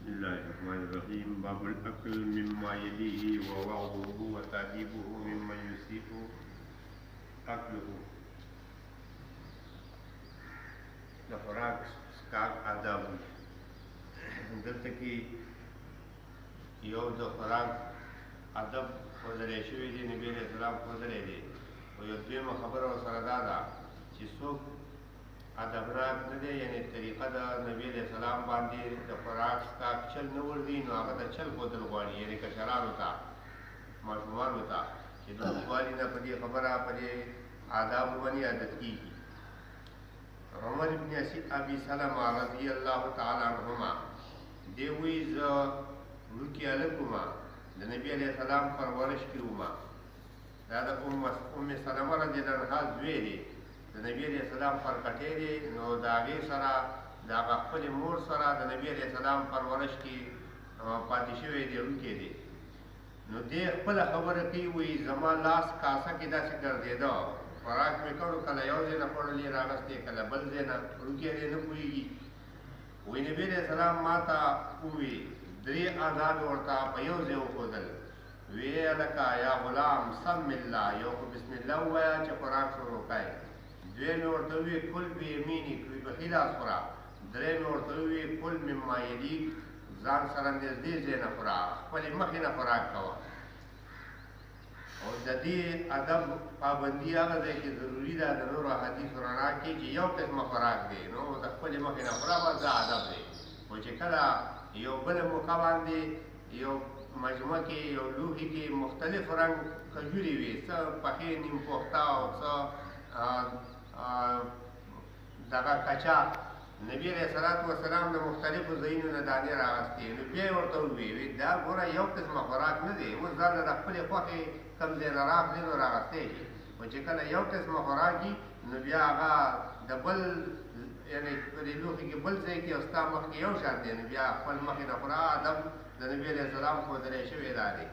بسم الله الرحمن الرحيم. باب الأكل مما يليه ووعظه وتأديبه ممن يسيء أكله. د خوراک څښاک آداب دلته کې یو د خوراک ادب ښودلی شوی دی، نبي علیه السلام ښودلی دی. خو یو دویمه خبره ورسره دا ده چې څوک ادبناک نه دی، یعنې طریقه د نبي علیه السلام باندې د خوراک څښاک چل نه ورځي، نو هغه ته چل ښودل غواړي، یعنې کشرانو ته، ماشومانو ته چې د لوبوالي نه په دې خبره په دې آدابو باندې عادت کېږي. عمر بن ابي سلمه رضی الله تعالی عنهما دی وایي زه وړوکی هلک وم، د نبي علیه السلام پرورش کې وم. دا د ام سلمه رضی الله عنها زوی دی، د نبي علیه السلام پرکټی دی، نو د هغې سره د هغه خپلې مور سره د نبي علیه السلام پرورش کې پاتې شوی دی، وړوکی دی. نو دی خپله خبره کوي، وایي زما لاس کاسه کې داسې ګرځېده، خوراک مې کړو، کله یو ځای نه خوړلې راغستې، کله بل ځای نه، وړوکی دی نه پوهېږي. وایي نبي علیه السلام ما ته ووایي 3 آداب ورته په یو ځای وښودل. ویې هلکه یا غلام سم الله، یو خو بسم الله ووایه چې خوراک شروع کړئ. دویم یې ورته ووایي کل بیمینک، په ښي لاس خوره. دریم یې ورته ووایي کل مما یلیک، ځان سره نږدې ځای نه خوره، خپلې مخې نه خوراک کوه. او د دې ادب پابندي هغه ځای کې ضروري ده د نورو احادیثو رڼا کې چې یو قسمه خوراک دی، نو د خپلې مخې نه خوره، بس دا ادب دی. خو چې کله یو بله موقع باندې یو مجموعه کې یو لوښي کې مختلف رنګ کجورې وي، څه پخې نیم پخته او څه دغه کچا، نبي علیه السلام د مختلفو ځایونو نه دانې راغستې. نو بیا یې ورته وویل دا ګوره یو قسمه خوراک نه دی، اوس ځان له د خپلې خوښې کوم ځای نه راخلې نو راغستی شي. خو چې کله یو قسمه خوراک وي نو بیا هغه د بل یعنې په دې لوښي کې بل ځای کې او ستا مخکې یو شان دی، نو بیا خپل مخې نه خوره. ادب د نبي علیه السلام ښودلی شوی دا دی.